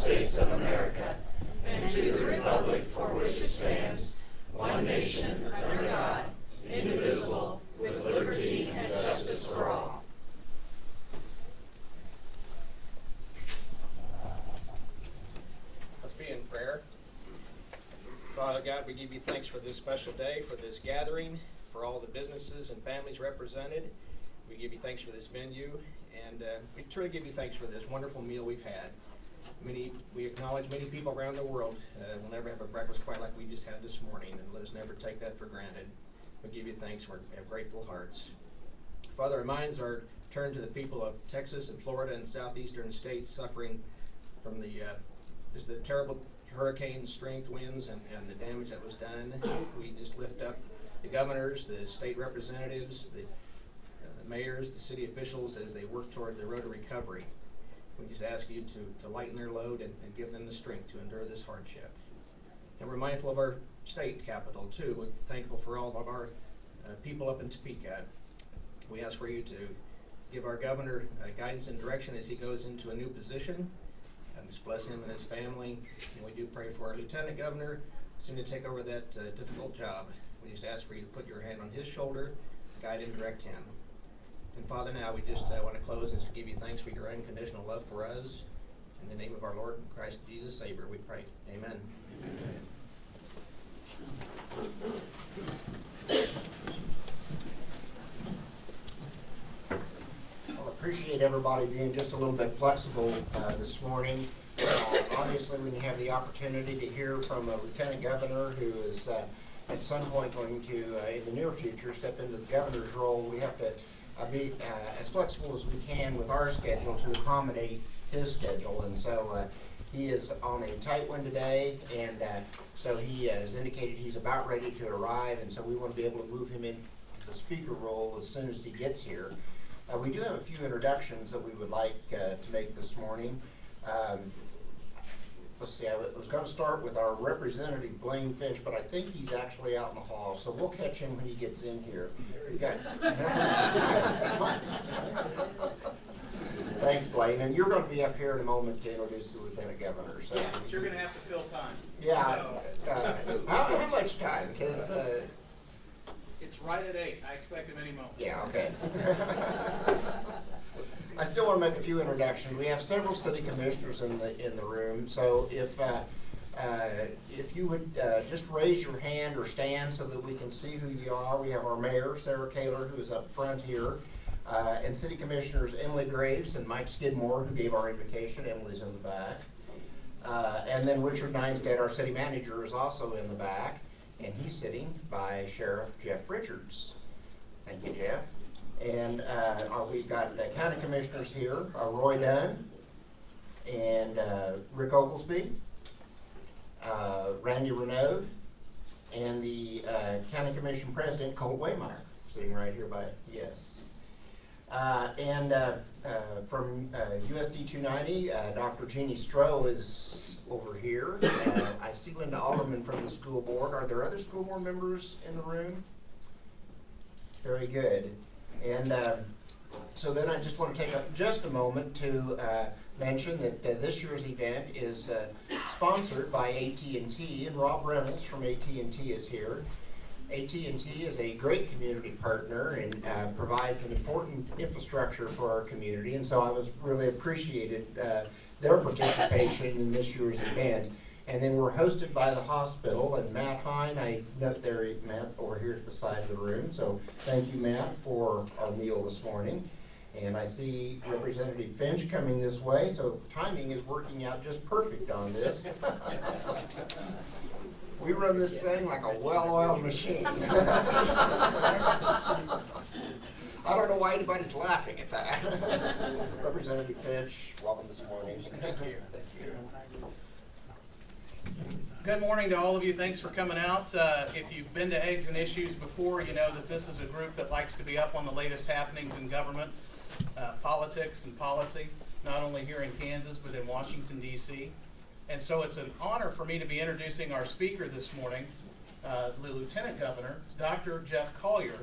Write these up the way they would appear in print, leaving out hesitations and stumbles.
States of America and to the republic for which it stands, one nation, under God, indivisible, with liberty and justice for all. Let's be in prayer. Father God, we give you thanks for this special day, for this gathering, for all the businesses and families represented. We give you thanks for this venue, and we truly give you thanks for this wonderful meal we've had. We acknowledge many people around the world will never have a breakfast quite like we just had this morning, and let us never take that for granted. We give you thanks. We have grateful hearts. Father, our minds are turned to the people of Texas and Florida and southeastern states suffering from the just the terrible hurricane strength winds and the damage that was done. We just lift up the governors, the state representatives, the mayors, the city officials as they work toward the road to recovery. We just ask you to lighten their load and give them the strength to endure this hardship. And we're mindful of our state capital too. We're thankful for all of our people up in Topeka. We ask for you to give our governor guidance and direction as he goes into a new position. Just bless him and his family. And we do pray for our lieutenant governor soon to take over that difficult job. We just ask for you to put your hand on his shoulder, guide and direct him. And Father, now we just want to close and just give you thanks for your unconditional love for us. In the name of our Lord Christ Jesus, Savior, we pray. Amen. Well, I appreciate everybody being just a little bit flexible this morning. Obviously, when you have the opportunity to hear from a lieutenant governor who is at some point going to, in the near future, step into the governor's role, we have to be as flexible as we can with our schedule to accommodate his schedule. And so he is on a tight one today, and so he has indicated he's about ready to arrive, and so we want to be able to move him into the speaker role as soon as he gets here. We do have a few introductions that we would like to make this morning. Let's see, I was going to start with our representative, Blaine Finch, but I think he's actually out in the hall, so we'll catch him when he gets in here. Thanks, Blaine. And you're going to be up here in a moment to introduce the lieutenant governor. So yeah, but you're going to have to fill time. Yeah. So. How much time? Because it's right at 8. I expect him any moment. Yeah. Okay. I still want to make a few introductions. We have several city commissioners in the room, so if you would just raise your hand or stand so that we can see who you are. We have our mayor, Sarah Colyer, who is up front here, and city commissioners Emily Graves and Mike Skidmore, who gave our invocation. Emily's in the back. And then Richard Neinstead, our city manager, is also in the back, and he's sitting by Sheriff Jeff Richards. Thank you, Jeff. And we've got county commissioners here, Roy Dunn and Rick Oglesby, Randy Renaud, and the county commission president, Colt Waymeyer, sitting right here by, yes. And from USD 290, Dr. Jeannie Stroh is over here. I see Linda Alderman from the school board. Are there other school board members in the room? Very good. And so then I just want to take up just a moment to mention that this year's event is sponsored by AT&T, and Rob Reynolds from AT&T is here. AT&T is a great community partner and provides an important infrastructure for our community, and so I was really appreciated their participation in this year's event. And then we're hosted by the hospital, and Matt Hine, I note there, Matt, over here at the side of the room. So thank you, Matt, for our meal this morning. And I see Representative Finch coming this way, so timing is working out just perfect on this. We run this thing like a well-oiled machine. I don't know why anybody's laughing at that. Representative Finch, welcome this morning. Thank you. Thank you. Good morning to all of you. Thanks for coming out. If you've been to Eggs and Issues before, you know that this is a group that likes to be up on the latest happenings in government, politics and policy, not only here in Kansas, but in Washington, D.C. And so it's an honor for me to be introducing our speaker this morning, the Lieutenant Governor, Dr. Jeff Colyer.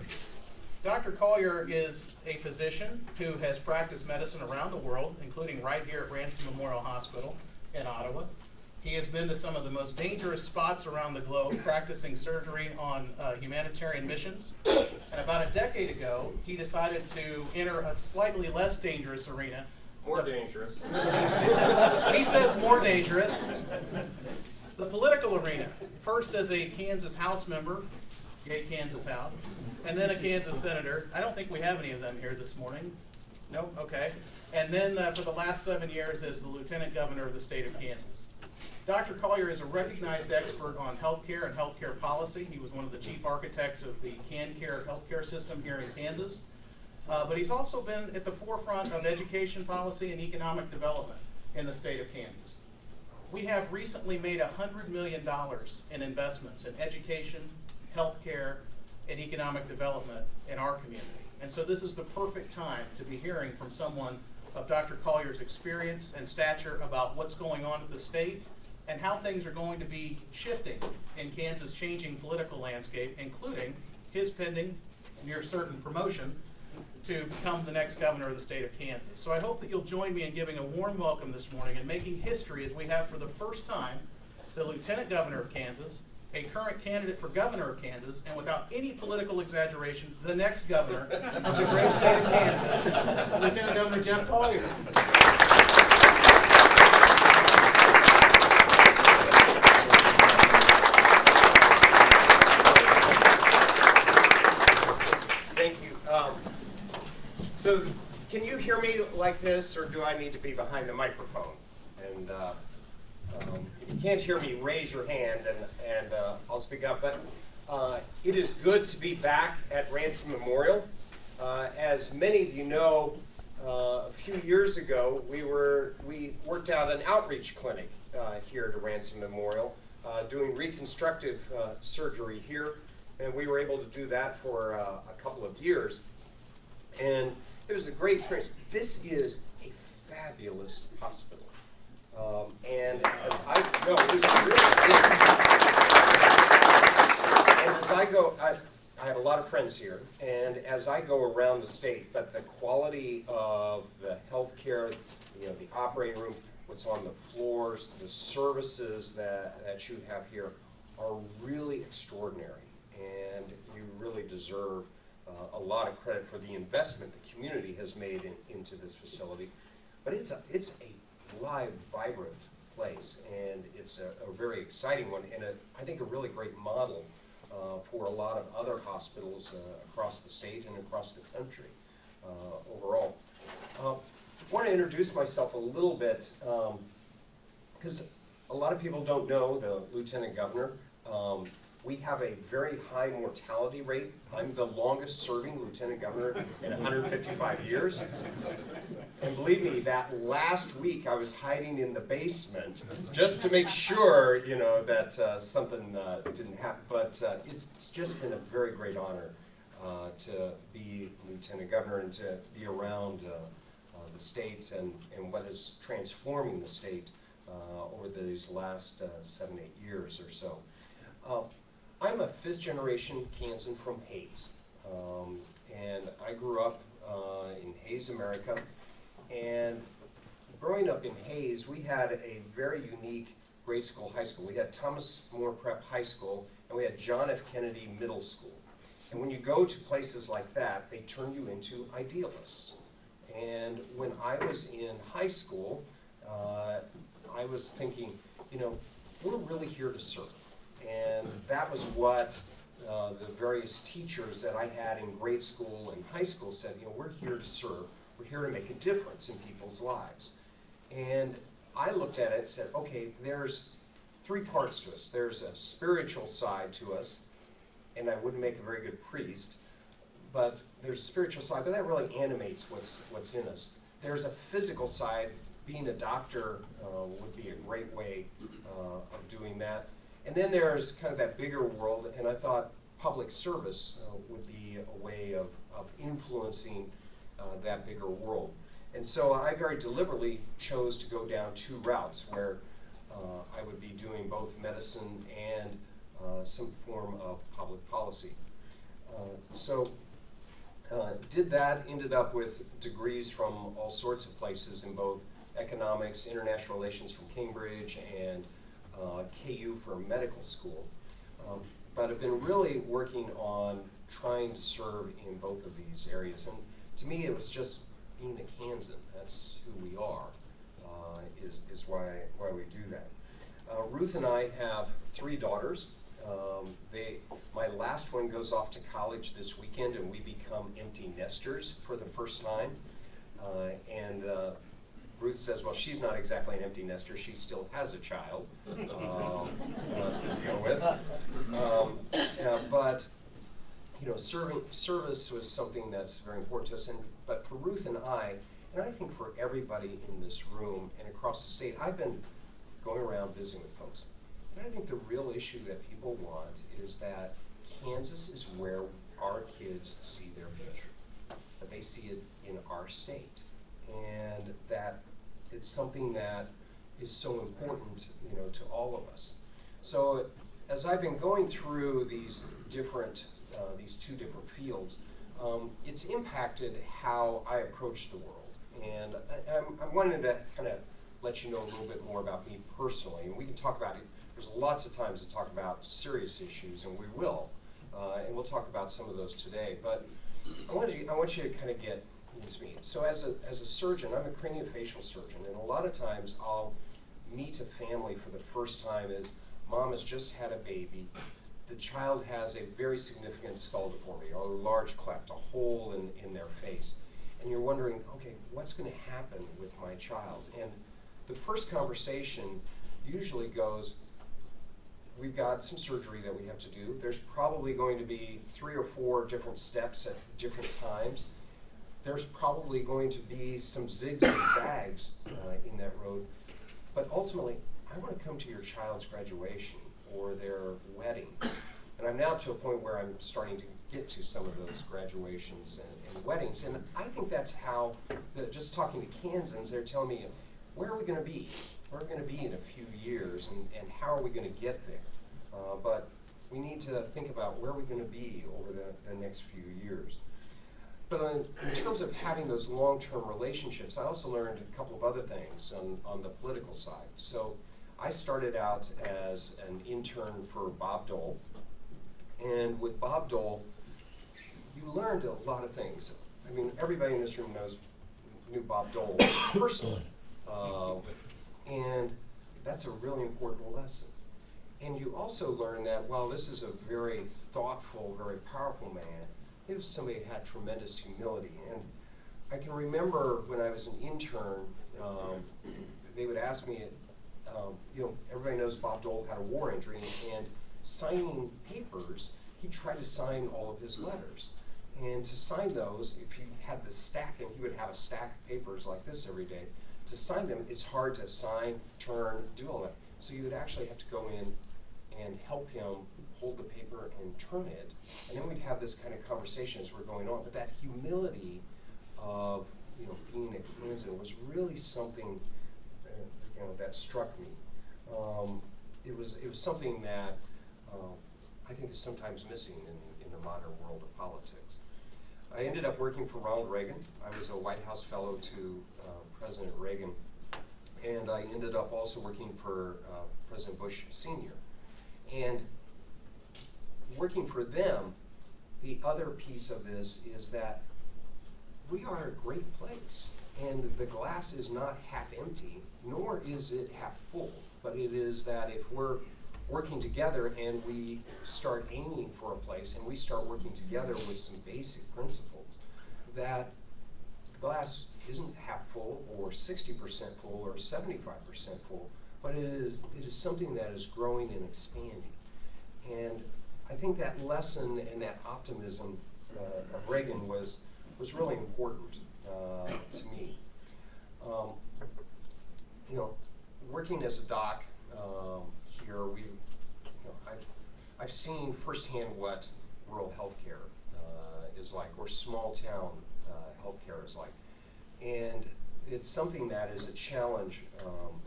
Dr. Colyer is a physician who has practiced medicine around the world, including right here at Ransom Memorial Hospital, in Ottawa. He has been to some of the most dangerous spots around the globe practicing surgery on humanitarian missions. And about a decade ago, he decided to enter a slightly less dangerous arena. More dangerous. He says more dangerous. The political arena. First as a Kansas House member, yay Kansas House, and then a Kansas senator. I don't think we have any of them here this morning. No? Okay. And then for the last 7 years as the lieutenant governor of the state of Kansas. Dr. Colyer is a recognized expert on healthcare and healthcare policy. He was one of the chief architects of the CanCare healthcare system here in Kansas. But he's also been at the forefront of education policy and economic development in the state of Kansas. We have recently made $100 million in investments in education, healthcare, and economic development in our community. And so this is the perfect time to be hearing from someone of Dr. Colyer's experience and stature about what's going on at the state and how things are going to be shifting in Kansas' changing political landscape, including his pending, near certain promotion to become the next governor of the state of Kansas. So I hope that you'll join me in giving a warm welcome this morning and making history as we have for the first time the lieutenant governor of Kansas, a current candidate for governor of Kansas, and without any political exaggeration, the next governor of the great state of Kansas, Lieutenant Governor Jeff Colyer. Thank you. So can you hear me like this, or do I need to be behind the microphone? And if you can't hear me, raise your hand and I'll speak up. But it is good to be back at Ransom Memorial. As many of you know, a few years ago, we worked out an outreach clinic here at Ransom Memorial, doing reconstructive surgery here. And we were able to do that for a couple of years. And it was a great experience. This is a fabulous hospital. And as I know, it really is. And as I go, I have a lot of friends here, and as I go around the state, but the quality of the healthcare, you know, the operating room, what's on the floors, the services that you have here are really extraordinary. And you really deserve a lot of credit for the investment the community has made into this facility. But it's a live, vibrant place, and it's a very exciting one, and I think a really great model for a lot of other hospitals across the state and across the country overall. I want to introduce myself a little bit because a lot of people don't know the Lieutenant Governor. We have a very high mortality rate. I'm the longest serving Lieutenant Governor in 155 years. And believe me, that last week I was hiding in the basement just to make sure, you know, that something didn't happen. But it's just been a very great honor to be Lieutenant Governor and to be around the state and what is transforming the state over these last 7-8 years or so. I'm a 5th generation Kansan from Hayes, and I grew up in Hayes, America, and growing up in Hayes, we had a very unique grade school, high school. We had Thomas More Prep High School, and we had John F. Kennedy Middle School. And when you go to places like that, they turn you into idealists. And when I was in high school, I was thinking, you know, we're really here to serve. And that was what the various teachers that I had in grade school and high school said, you know, we're here to serve. We're here to make a difference in people's lives. And I looked at it and said, okay, there's 3 parts to us. There's a spiritual side to us, and I wouldn't make a very good priest, but there's a spiritual side, but that really animates what's in us. There's a physical side. Being a doctor would be a great way of doing that. And then there's kind of that bigger world, and I thought public service would be a way of influencing that bigger world. And so I very deliberately chose to go down 2 routes where I would be doing both medicine and some form of public policy. Did that, ended up with degrees from all sorts of places in both economics, international relations from Cambridge, and KU for medical school. But I've been really working on trying to serve in both of these areas. And to me, it was just being a Kansan. That's who we are, is why we do that. Ruth and I have 3 daughters. My last one goes off to college this weekend, and we become empty nesters for the first time. Ruth says, well, she's not exactly an empty nester. She still has a child to deal with. But you know, service was something that's very important to us. But for Ruth and I think for everybody in this room and across the state, I've been going around visiting with folks. And I think the real issue that people want is that Kansas is where our kids see their future, that they see it in our state, and that it's something that is so important, you know, to all of us. So as I've been going through these two different fields, it's impacted how I approach the world. And I'm wanting to kind of let you know a little bit more about me personally, and we can talk about it. There's lots of times to talk about serious issues, and we will, and we'll talk about some of those today. But I want you to kind of get into me. So as a surgeon, I'm a craniofacial surgeon, and a lot of times I'll meet a family for the first time as mom has just had a baby. The child has a very significant skull deformity, or a large cleft, a hole in their face. And you're wondering, okay, what's going to happen with my child? And the first conversation usually goes, we've got some surgery that we have to do. There's probably going to be 3 or 4 different steps at different times. There's probably going to be some zigs and zags in that road. But ultimately, I want to come to your child's graduation or their wedding. And I'm now to a point where I'm starting to get to some of those graduations and weddings. And I think that's how, just talking to Kansans, they're telling me, where are we going to be? Where are we going to be in a few years, and how are we going to get there? But we need to think about where we're going to be over the next few years. But in terms of having those long-term relationships, I also learned a couple of other things on the political side. So I started out as an intern for Bob Dole. And with Bob Dole, you learned a lot of things. I mean, everybody in this room knew Bob Dole personally. And that's a really important lesson. And you also learn that while this is a very thoughtful, very powerful man, he was somebody who had tremendous humility. And I can remember when I was an intern, they would ask me, you know, everybody knows Bob Dole had a war injury, and signing papers, he tried to sign all of his letters. And to sign those, if he had the stack, and he would have a stack of papers like this every day, to sign them, it's hard to sign, turn, do all that. So you would actually have to go in and help him hold the paper and turn it. And then we'd have this kind of conversation as we're going on. But that humility of, you know, being a Kansan was really something you know, that struck me. It was something that I think is sometimes missing in the modern world of politics. I ended up working for Ronald Reagan. I was a White House fellow to President Reagan, and I ended up also working for President Bush Sr. And working for them, the other piece of this is that we are a great place, and the glass is not half empty, nor is it half full, but it is that if we're working together and we start aiming for a place and we start working together with some basic principles, that the glass isn't half full or 60% full or 75% full, but it is something that is growing and expanding. And I think that lesson and that optimism of Reagan was really important to me. You know, working as a doc here, I've seen firsthand what rural healthcare is like, or small town healthcare is like. And it's something that is a challenge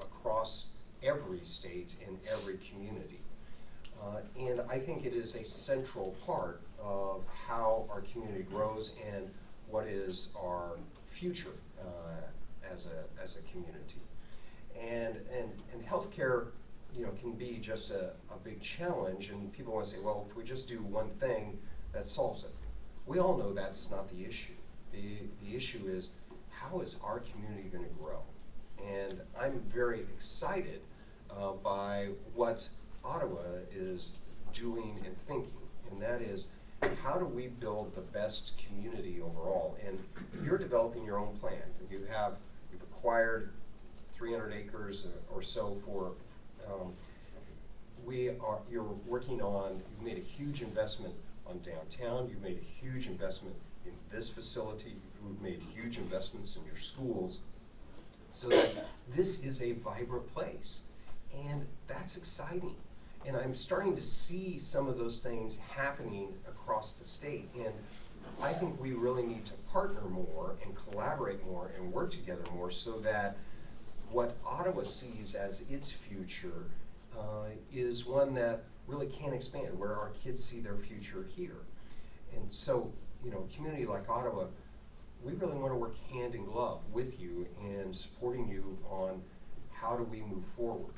across every state and every community. And I think it is a central part of how our community grows and what is our future as a community. And healthcare, can be just a big challenge, and people want to say, well, if we just do one thing, that solves it. We all know that's not the issue. The issue is, how is our community going to grow? And I'm very excited by what Ottawa is doing and thinking, and that is, how do we build the best community overall? And you're developing your own plan. You've acquired 300 acres or so for, you're working on, you've made a huge investment on downtown, you've made a huge investment in this facility, you've made huge investments in your schools, so that this is a vibrant place. And that's exciting. And I'm starting to see some of those things happening across the state. And I think we really need to partner more and collaborate more and work together more, so that what Ottawa sees as its future is one that really can expand, where our kids see their future here. And so, a community like Ottawa, we really want to work hand in glove with you and supporting you on how do we move forward.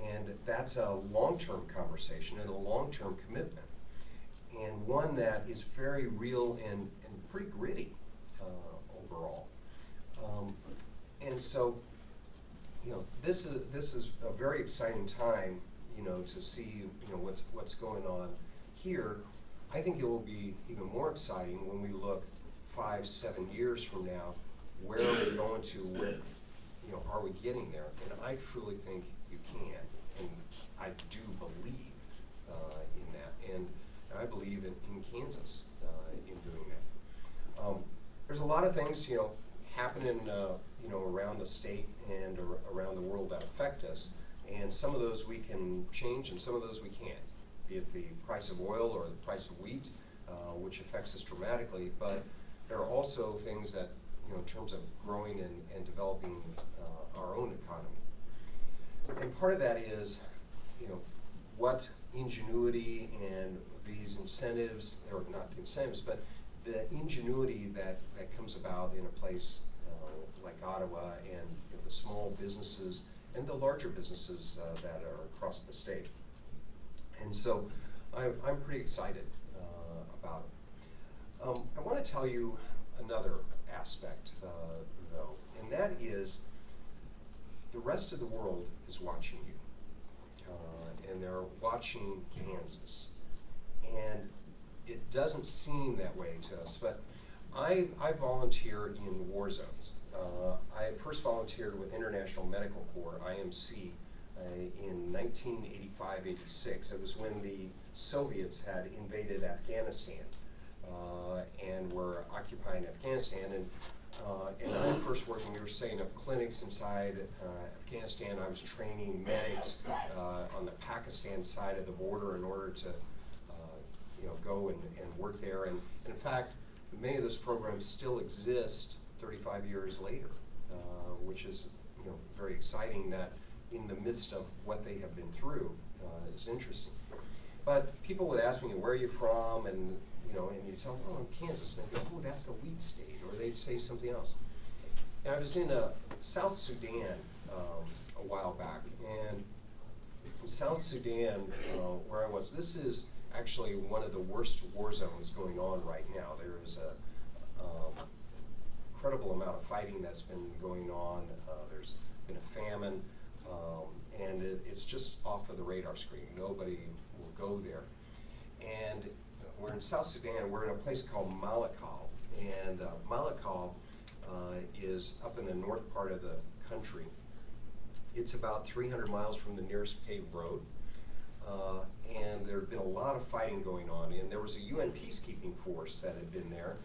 And that's a long-term conversation and a long-term commitment, and one that is very real and pretty gritty overall. And so, this is a very exciting time, to see, what's going on here. I think it will be even more exciting when we look 5-7 years from now. Where are we going to? Where, are we getting there? And I truly think you can, and I do believe in that, and I believe in Kansas in doing that. There's a lot of things, happening, around the state and around the world that affect us, and some of those we can change, and some of those we can't. Be it the price of oil or the price of wheat, which affects us dramatically, but there are also things that, in terms of growing and developing our own economy. And part of that is, what ingenuity and these incentives, or not incentives, but the ingenuity that comes about in a place like Ottawa, and the small businesses and the larger businesses that are across the state. And so I'm pretty excited about it. I want to tell you another aspect, though, and that is the rest of the world is watching you, and they're watching Kansas. And it doesn't seem that way to us, but I volunteer in war zones. I first volunteered with International Medical Corps, IMC, in 1985-86. It was when the Soviets had invaded Afghanistan and were occupying Afghanistan. And I was first working, we were setting up clinics inside Afghanistan. I was training medics on the Pakistan side of the border in order to go and work there. And in fact, many of those programs still exist 35 years later, which is very exciting, that in the midst of what they have been through is interesting. But people would ask me, where are you from? And and you tell them, oh, I'm Kansas. And they go, oh, that's the wheat state. Or they'd say something else. And I was in South Sudan a while back. And in South Sudan, where I was, this is actually one of the worst war zones going on right now. There is a incredible amount of fighting that's been going on. There's been a famine, and it's just off of the radar screen. Nobody will go there. And we're in South Sudan. We're in a place called Malakal, and Malakal is up in the north part of the country. It's about 300 miles from the nearest paved road. And there had been a lot of fighting going on, and there was a UN peacekeeping force that had been there,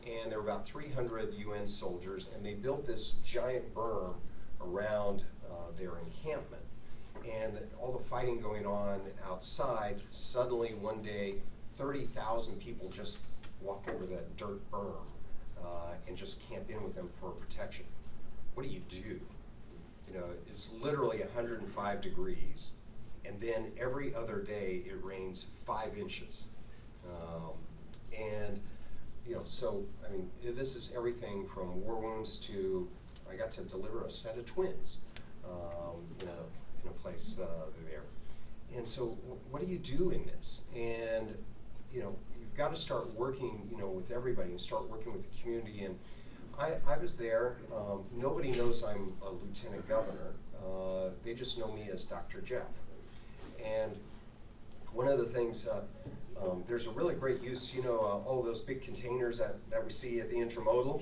and there were about 300 UN soldiers, and they built this giant berm around their encampment. And all the fighting going on outside, suddenly one day 30,000 people just walk over that dirt berm and just camp in with them for protection. What do? It's literally 105 degrees. And then every other day it rains 5 inches. And, so, I mean, this is everything from war wounds to, I got to deliver a set of twins in a place there. And so what do you do in this? And you've got to start working with everybody and start working with the community. And I was there. Nobody knows I'm a lieutenant governor. They just know me as Dr. Jeff. And one of the things, there's a really great use, all of those big containers that we see at the intermodal.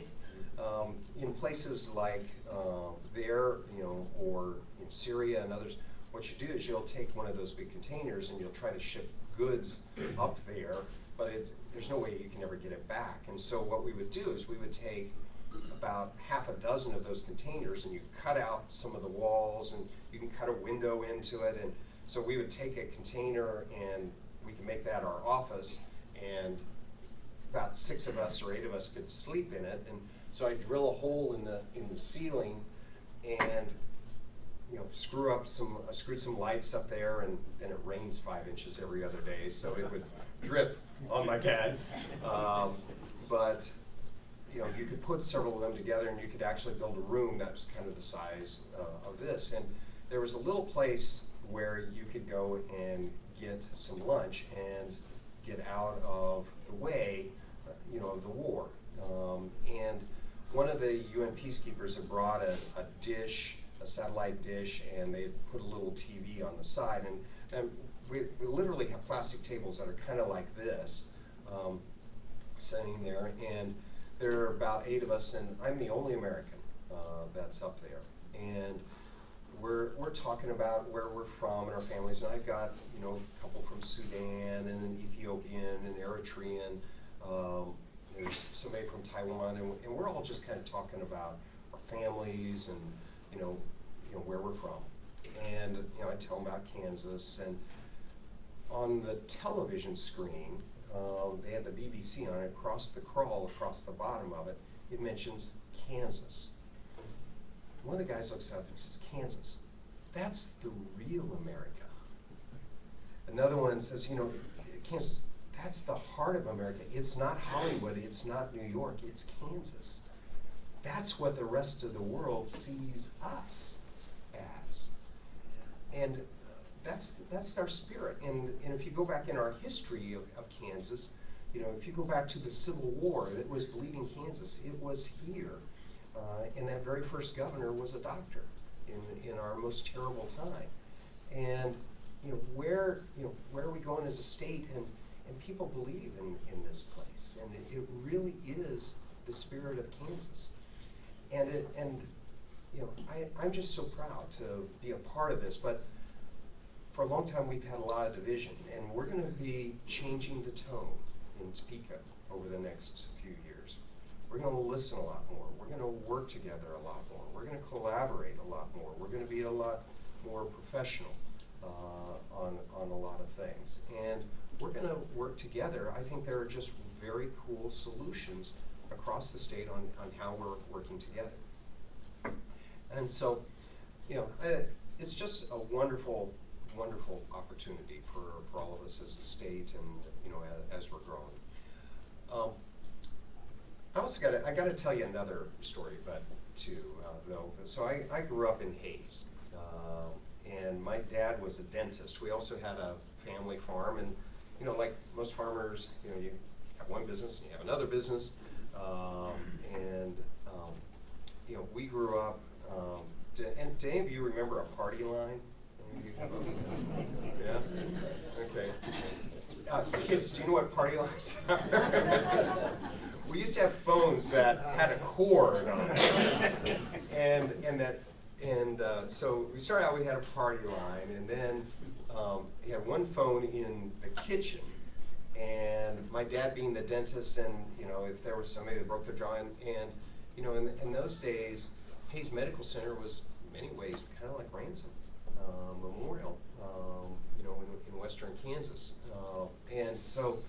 In places like there, or in Syria and others, what you do is you'll take one of those big containers and you'll try to ship goods up there, but there's no way you can ever get it back. And so what we would do is we would take about half a dozen of those containers and you cut out some of the walls and you can cut a window into it. And so we would take a container and we can make that our office, and about 6 of us or 8 of us could sleep in it. And so I drill a hole in the ceiling and screwed some lights up there, and then it rains 5 inches every other day, so it would drip on my bed. But you could put several of them together and you could actually build a room that was kind of the size of this. And there was a little place where you could go and get some lunch and get out of the way, of the war. And one of the UN peacekeepers had brought a dish, a satellite dish, and they put a little TV on the side. And we literally have plastic tables that are kind of like this, sitting there. And there are about 8 of us, and I'm the only American that's up there. And we're talking about where we're from and our families. And I've got a couple from Sudan and an Ethiopian and Eritrean. There's somebody from Taiwan, and we're all just kind of talking about our families and where we're from. And I tell them about Kansas, and on the television screen, they had the BBC on it. Across the crawl, across the bottom of it, it mentions Kansas. One of the guys looks up and says, Kansas, that's the real America. Another one says, Kansas, that's the heart of America. It's not Hollywood, it's not New York, it's Kansas. That's what the rest of the world sees us as. And that's our spirit. And if you go back in our history of Kansas, if you go back to the Civil War, it was Bleeding Kansas. It was here. And that very first governor was a doctor in our most terrible time. And where are we going as a state? And people believe in this place. And it really is the spirit of Kansas. And I'm just so proud to be a part of this. But for a long time, we've had a lot of division, and we're going to be changing the tone in Topeka over the next few years. We're going to listen a lot more. We're going to work together a lot more. We're going to collaborate a lot more. We're going to be a lot more professional on a lot of things. And we're going to work together. I think there are just very cool solutions across the state on how we're working together. And so, it's just a wonderful opportunity for all of us as a state and as we're growing. I got to tell you another story, but though. So I grew up in Hayes, and my dad was a dentist. We also had a family farm, and like most farmers, you have one business and you have another business, and we grew up. Do any of you remember a party line? Yeah? Okay. Kids, do you know what party lines are? We used to have phones that had a cord on it. So we started out, we had a party line, and then we had one phone in the kitchen. And my dad being the dentist, and if there was somebody that broke their jaw, and in those days, Hayes Medical Center was in many ways kind of like Ransom Memorial, in western Kansas. And so,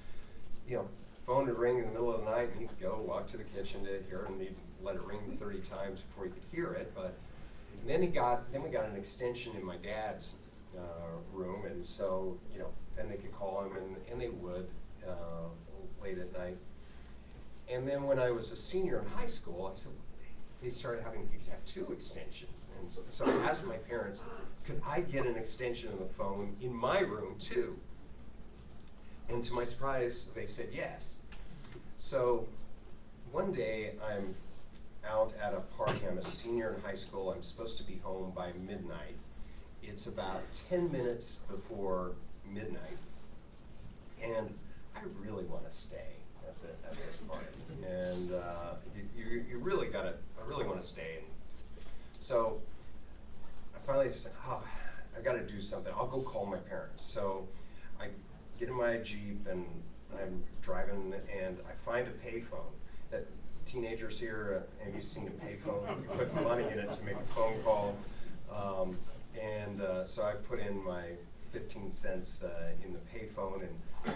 phone would ring in the middle of the night, and he'd go walk to the kitchen to hear it, and he'd let it ring 30 times before he could hear it. But then we got an extension in my dad's room, and so then they could call him, and they would late at night. And then when I was a senior in high school, I said, they started having, you could have 2 extensions. And so I asked my parents, could I get an extension on the phone in my room too? And to my surprise, they said yes. So one day I'm out at a party. I'm a senior in high school. I'm supposed to be home by midnight. It's about 10 minutes before midnight. And I really want to stay at this party. And you really got to, I really want to stay. And so I finally said, oh, I got to do something. I'll go call my parents. So I get in my Jeep and I'm driving and I find a payphone. That teenagers here, have you seen a payphone? You put money in it to make a phone call. So I put in my 15 cents in the payphone, and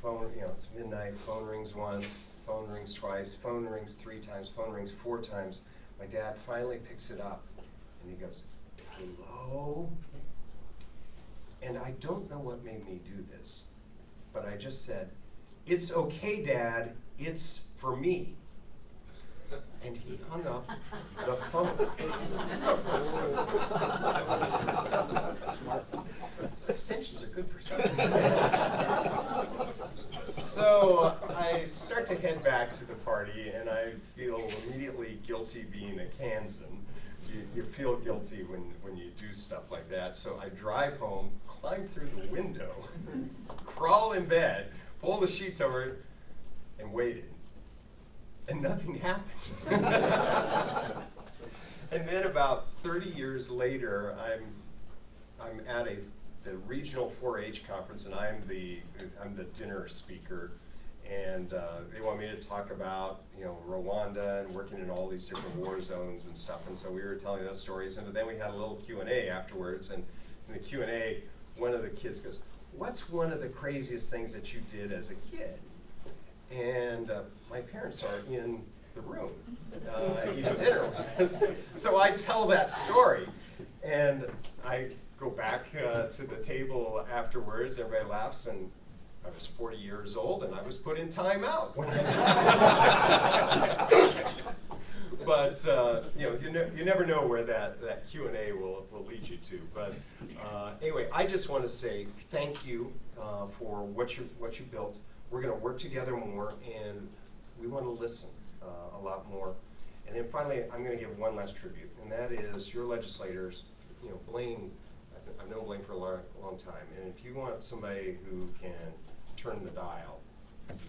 phone, you know, it's midnight, phone rings once, phone rings twice, phone rings 3 times, phone rings 4 times. My dad finally picks it up and he goes, hello? And I don't know what made me do this, but I just said, it's okay, Dad, it's for me. And he hung up the phone. These extensions are good for something. So I start to head back to the party, and I feel immediately guilty being a Kansan. You feel guilty when you do stuff like that. So I drive home, climb through the window, crawl in bed, pull the sheets over, and waited. And nothing happened. And then about 30 years later, I'm at the regional 4-H conference, and I'm the dinner speaker, and they want me to talk about, you know, Rwanda and working in all these different war zones and stuff. And so we were telling those stories, and then we had a little Q&A afterwards. And in the Q&A, one of the kids goes, "What's one of the craziest things that you did as a kid?" And my parents are in the room eating dinner with us. So I tell that story, and I go back to the table afterwards. Everybody laughs, and I was 40 years old, and I was put in timeout. But you know, you never know where that Q&A will lead you to. But anyway, I just want to say thank you for what you built. We're going to work together more, and we want to listen a lot more. And then finally, I'm going to give one last tribute, and that is your legislators. You know, Blaine, I've known Blaine for a long time, and if you want somebody who can turn the dial,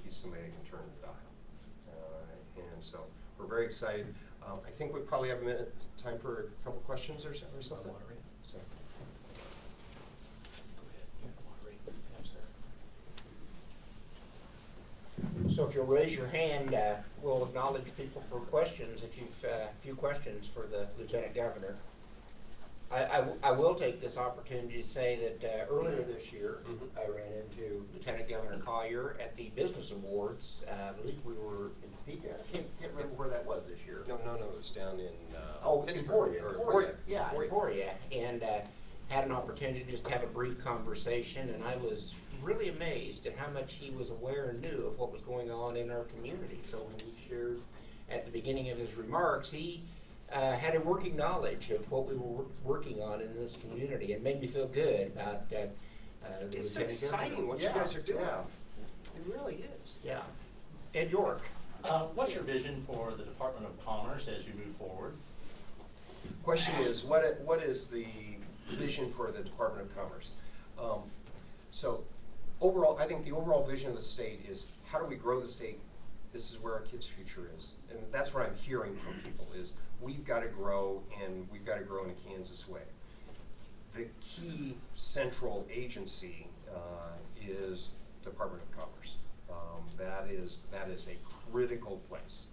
he's somebody who can turn the dial. And so we're very excited. I think we probably have a minute time for a couple questions or something. So. So if you'll raise your hand, we'll acknowledge people for questions if you've a few questions for the Lieutenant Governor. I will take this opportunity to say that earlier this year, I ran into Lieutenant Governor Colyer at the Business Awards. I believe we were in Topeka. I can't remember where that was this year. No, it was down in Pittsburgh. Emporia. Yeah, Emporia. And had an opportunity to just have a brief conversation, and I was really amazed at how much he was aware and knew of what was going on in our community. So when he shared at the beginning of his remarks, he had a working knowledge of what we were working on in this community, and made me feel good about the It's exciting what you guys are doing. Yeah. It really is. Yeah. Ed York. What's your vision for the Department of Commerce as you move forward? Question is, what is the vision for the Department of Commerce? So overall, I think the overall vision of the state is, how do we grow the state? This is where our kids' future is. And that's what I'm hearing from people is, we've got to grow, and we've got to grow in a Kansas way. The key central agency is Department of Commerce. That is a critical place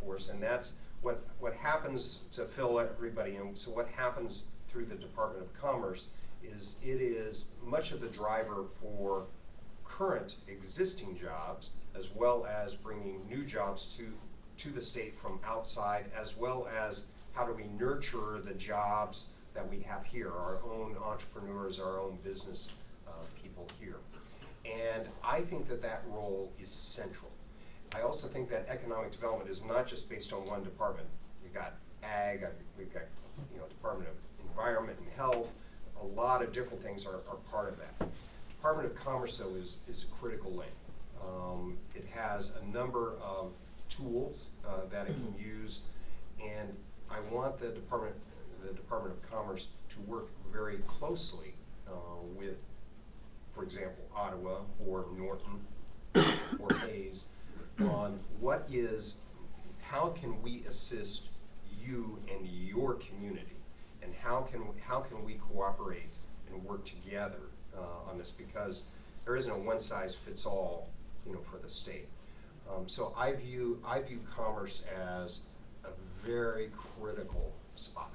for us, and that's what happens to fill everybody in. So what happens through the Department of Commerce is it is much of the driver for current existing jobs, as well as bringing new jobs to the state from outside, as well as how do we nurture the jobs that we have here, our own entrepreneurs, our own business people here. And I think that role is central. I also think that economic development is not just based on one department. got ag, we've got, you know, Department of Environment and Health. A lot of different things are part of that. Department of Commerce, though, is a critical link. It has a number of tools that it can use, and I want the Department of Commerce to work very closely with, for example, Ottawa or Norton or Hayes on how can we assist you and your community, and how can we cooperate and work together on this, because there isn't a one-size-fits-all, you know, for the state. So I view commerce as a very critical spot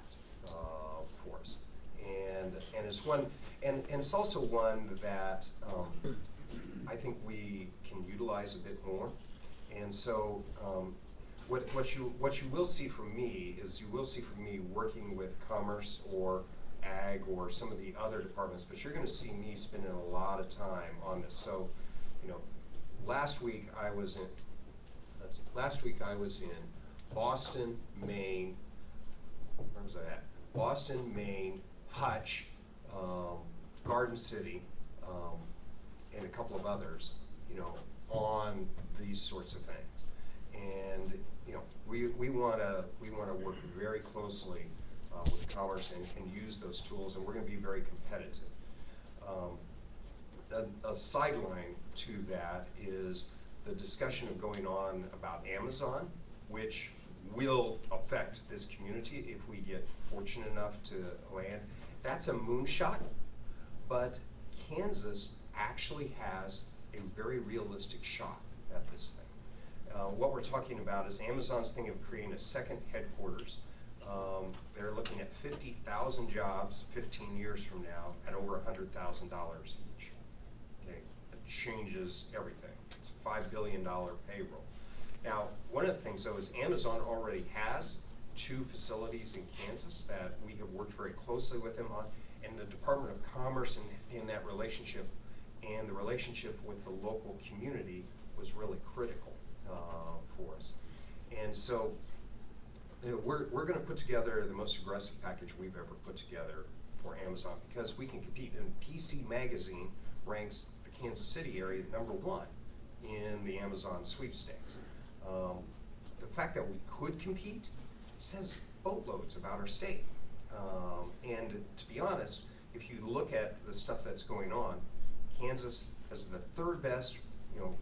for us, and it's one, and it's also one that I think we can utilize a bit more. And so what you will see from me is you will see from me working with commerce or ag or some of the other departments, but you're going to see me spending a lot of time on this. So, you know, last week I was in Boston, Maine. Where was I at? Boston, Maine, Hutch, Garden City, and a couple of others, you know, on these sorts of things. And you know, we want to work very closely with commerce and use those tools, and we're going to be very competitive. A sideline to that is the discussion going on about Amazon, which will affect this community if we get fortunate enough to land. That's a moonshot, but Kansas actually has a very realistic shot at this thing. What we're talking about is Amazon's thinking of creating a second headquarters. They're looking at 50,000 jobs 15 years from now at over $100,000 each. Okay, it changes everything. It's a $5 billion payroll. Now, one of the things though is Amazon already has 2 facilities in Kansas that we have worked very closely with them on, and the Department of Commerce in that relationship and the relationship with the local community was really critical for us. And so we're going to put together the most aggressive package we've ever put together for Amazon, because we can compete. And PC Magazine ranks the Kansas City area #1 in the Amazon sweepstakes. The fact that we could compete says boatloads about our state. And to be honest, if you look at the stuff that's going on, Kansas has the 3rd best, you know,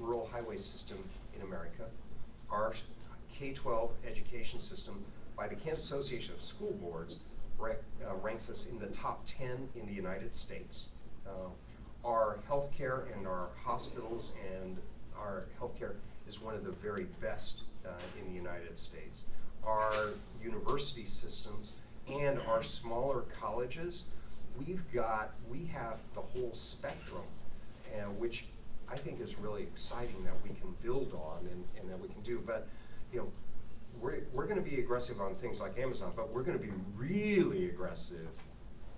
rural highway system in America. Our K-12 education system by the Kansas Association of School Boards ranks us in the top 10 in the United States. Our healthcare and our hospitals and our healthcare is one of the very best in the United States. Our university systems and our smaller colleges, we have the whole spectrum, which I think is really exciting that we can build on and that we can do. But you know, we're going to be aggressive on things like Amazon, but we're going to be really aggressive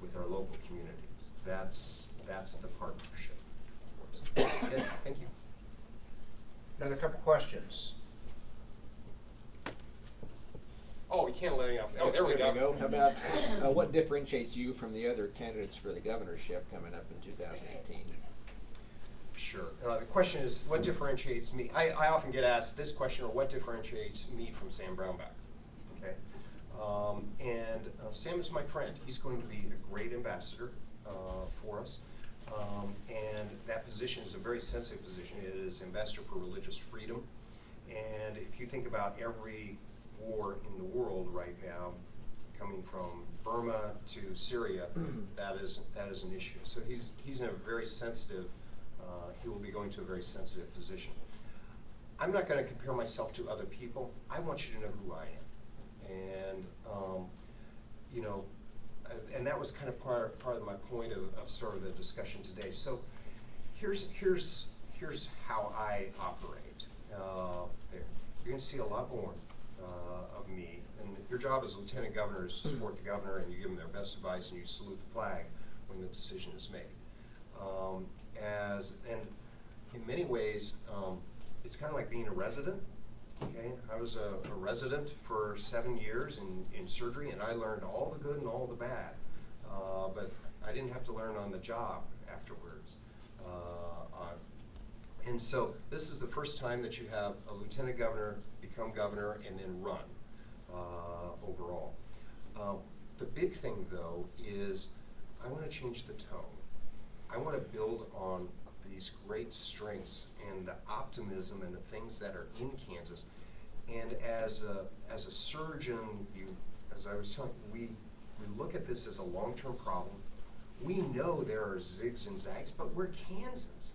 with our local communities. That's the partnership. Yes, thank you. Another couple questions. Oh, we can't let any off. Oh, there we go. How about what differentiates you from the other candidates for the governorship coming up in 2018? Sure. The question is, what differentiates me? I often get asked this question, or what differentiates me from Sam Brownback? Okay. Sam is my friend. He's going to be a great ambassador for us. And that position is a very sensitive position. It is ambassador for religious freedom. And if you think about every war in the world right now, coming from Burma to Syria, that is an issue. So he's in a very sensitive. He will be going to a very sensitive position. I'm not going to compare myself to other people. I want you to know who I am, and you know, and that was kind of part of my point of sort of the discussion today. So here's how I operate. You're going to see a lot more of me. And your job as lieutenant governor is to support the governor, and you give them their best advice, and you salute the flag when the decision is made. And in many ways, it's kind of like being a resident. Okay, I was a resident for 7 years in surgery, and I learned all the good and all the bad. But I didn't have to learn on the job afterwards. And so this is the first time that you have a lieutenant governor become governor and then run overall. The big thing, though, is I want to change the tone. I want to build on these great strengths and the optimism and the things that are in Kansas. And as a surgeon, as I was telling you, we look at this as a long-term problem. We know there are zigs and zags, but we're Kansas,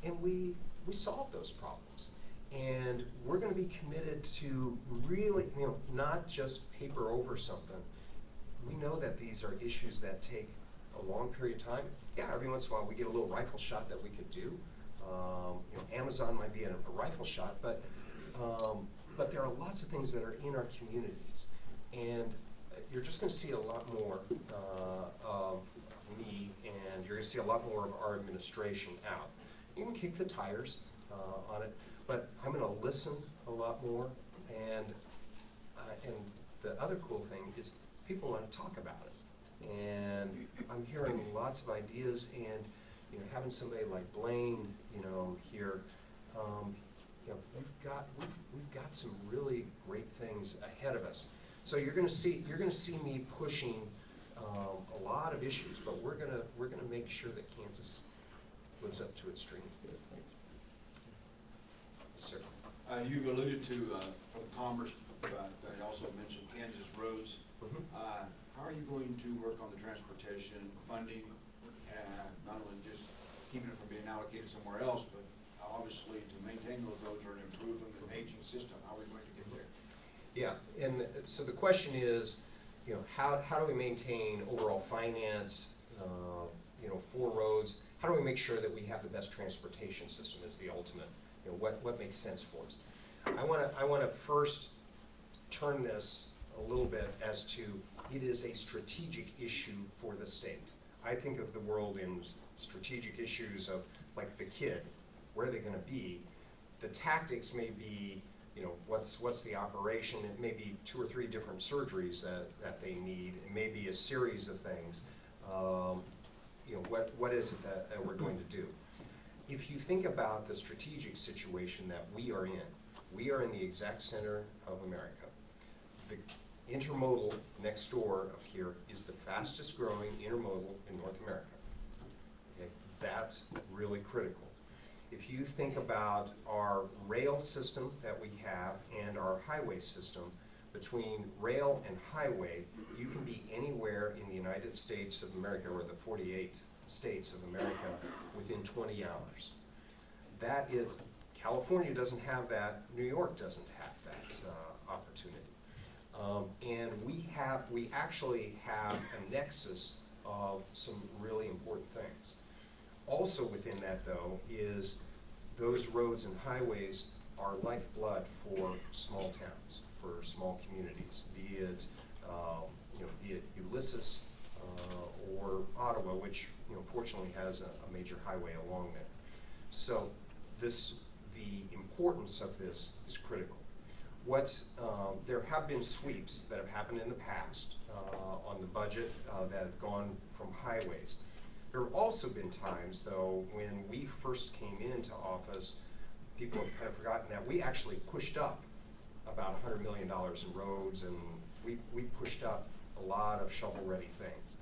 and we solve those problems. And we're going to be committed to really, not just paper over something. We know that these are issues that take a long period of time. Yeah, every once in a while we get a little rifle shot that we could do. Amazon might be a rifle shot, but there are lots of things that are in our communities. And you're just going to see a lot more of me, and you're going to see a lot more of our administration out. You can kick the tires on it, but I'm going to listen a lot more. And the other cool thing is people want to talk about it. And I'm hearing lots of ideas, and having somebody like Blaine, here, we've got some really great things ahead of us. So you're going to see me pushing a lot of issues, but we're gonna make sure that Kansas lives up to its dream. Sir. You've alluded to commerce, but you also mentioned Kansas roads. Mm-hmm. How are you going to work on the transportation funding, not only just keeping it from being allocated somewhere else, but obviously to maintain those roads or to improve them in an aging system? How are we going to get there? Yeah, and so the question is, how do we maintain overall finance, for roads? How do we make sure that we have the best transportation system is the ultimate, what makes sense for us? I want to first turn this a little bit as to it is a strategic issue for the state. I think of the world in strategic issues of, like, the kid, where are they going to be? The tactics may be, what's the operation? It may be 2 or 3 different surgeries that they need. It may be a series of things. What is it that we're going to do? If you think about the strategic situation that we are in the exact center of America. The intermodal next door of here is the fastest growing intermodal in North America. Okay? That's really critical. If you think about our rail system that we have and our highway system, between rail and highway, you can be anywhere in the United States of America, or the 48 states of America, within 20 hours. That is, California doesn't have that, New York doesn't have that opportunity. And we actually have a nexus of some really important things. Also within that, though, is those roads and highways are lifeblood for small towns, for small communities, be it Ulysses or Ottawa, which fortunately has a major highway along there. So the importance of this is critical. There have been sweeps that have happened in the past on the budget that have gone from highways. There have also been times, though, when we first came into office, people have kind of forgotten that we actually pushed up about $100 million in roads, and we pushed up a lot of shovel-ready things.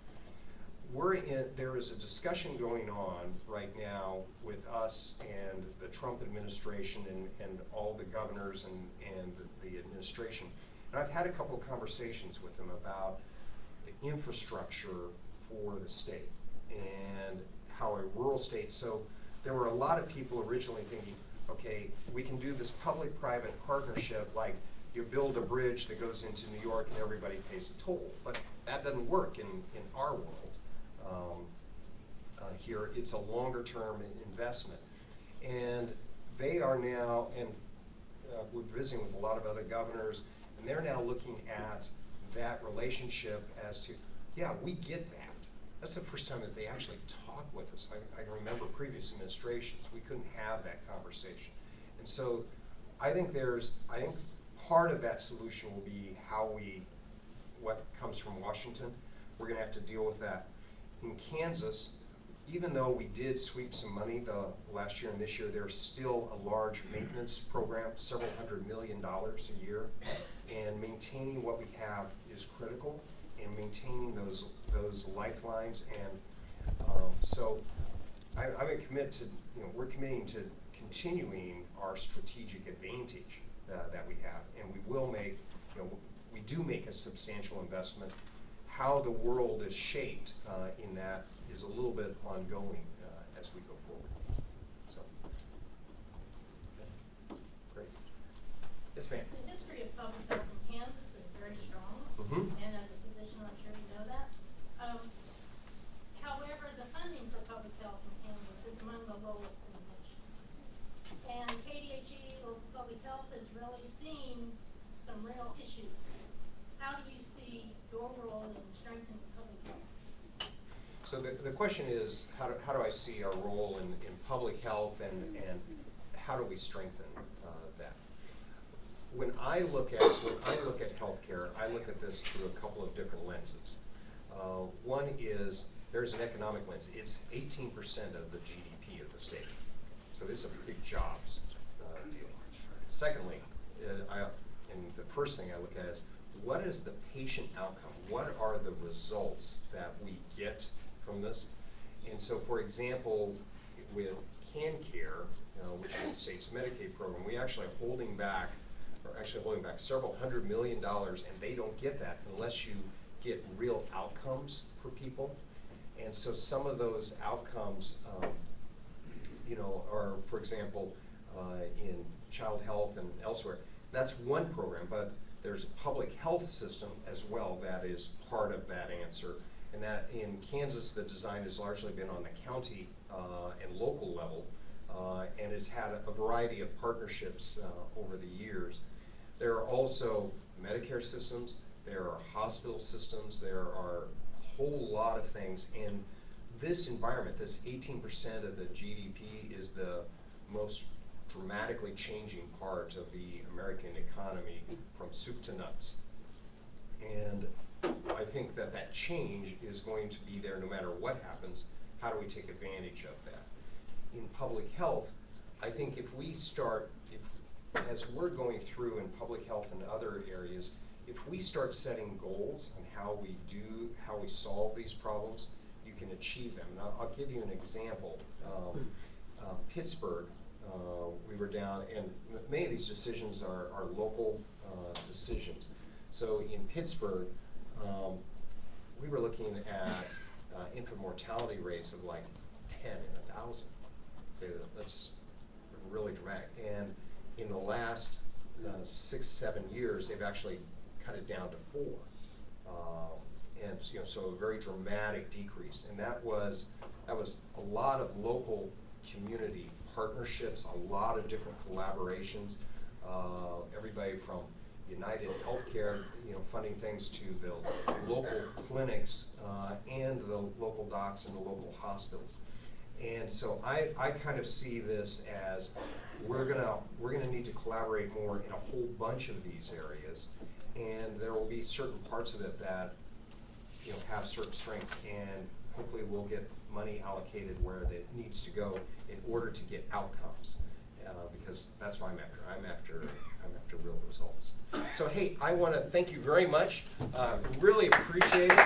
There is a discussion going on right now with us and the Trump administration and all the governors and the administration. And I've had a couple of conversations with them about the infrastructure for the state and how a rural state, so there were a lot of people originally thinking, okay, we can do this public-private partnership, like you build a bridge that goes into New York and everybody pays a toll, but that doesn't work in our world. Here, it's a longer-term investment. And they are now, and we're visiting with a lot of other governors, and they're now looking at that relationship as to, yeah, we get that. That's the first time that they actually talk with us. I can remember previous administrations, we couldn't have that conversation. And so I think part of that solution will be what comes from Washington. We're going to have to deal with that. In Kansas, even though we did sweep some money the last year and this year, there's still a large maintenance program, several $100 million a year, and maintaining what we have is critical, and maintaining those lifelines. And so I'm going to commit to, we're committing to continuing our strategic advantage that we have, and we will make, we do make a substantial investment. How the world is shaped in that is a little bit ongoing as we go forward. So, okay. Great. Yes, ma'am. The history of public health in Kansas is very strong, and as a physician, I'm sure you know that. However, the funding for public health in Kansas is among the lowest in the nation. And KDHE, local public health, has really seen some real issues. How do you see your role in strengthening public health? So the question is, how do I see our role in public health, and how do we strengthen that? When I look at healthcare, I look at this through a couple of different lenses. One is there's an economic lens. It's 18% of the GDP of the state, so this is a big jobs deal. Secondly, and the first thing I look at is, what is the patient outcome? What are the results that we get from this? And so, for example, with CanCare, which is the state's Medicaid program, we actually are holding back several $100 million, and they don't get that unless you get real outcomes for people. And so some of those outcomes, are, for example, in child health and elsewhere. That's one program, but there's a public health system as well that is part of that answer. And that in Kansas, the design has largely been on the county and local level, and has had a variety of partnerships over the years. There are also Medicare systems, there are hospital systems, there are a whole lot of things. And this environment, this 18% of the GDP, is the most dramatically changing part of the American economy from soup to nuts. And I think that change is going to be there no matter what happens. How do we take advantage of that? In public health, I think as we're going through in public health and other areas, if we start setting goals on how we solve these problems, you can achieve them. And I'll give you an example. Pittsburgh, we were down, and many of these decisions are local decisions. So in Pittsburgh, we were looking at infant mortality rates of like 10 in 1,000. Okay, that's really dramatic. And in the last 6-7 years, they've actually cut it down to 4. And so a very dramatic decrease. And that was a lot of local community partnerships, a lot of different collaborations. Everybody from United Healthcare, funding things, to the local clinics and the local docs and the local hospitals. And so I kind of see this as we're gonna need to collaborate more in a whole bunch of these areas, and there will be certain parts of it that have certain strengths, and hopefully we'll get money allocated where it needs to go in order to get outcomes, because that's what I'm after. I'm after real results. So hey, I want to thank you very much. Really appreciate it.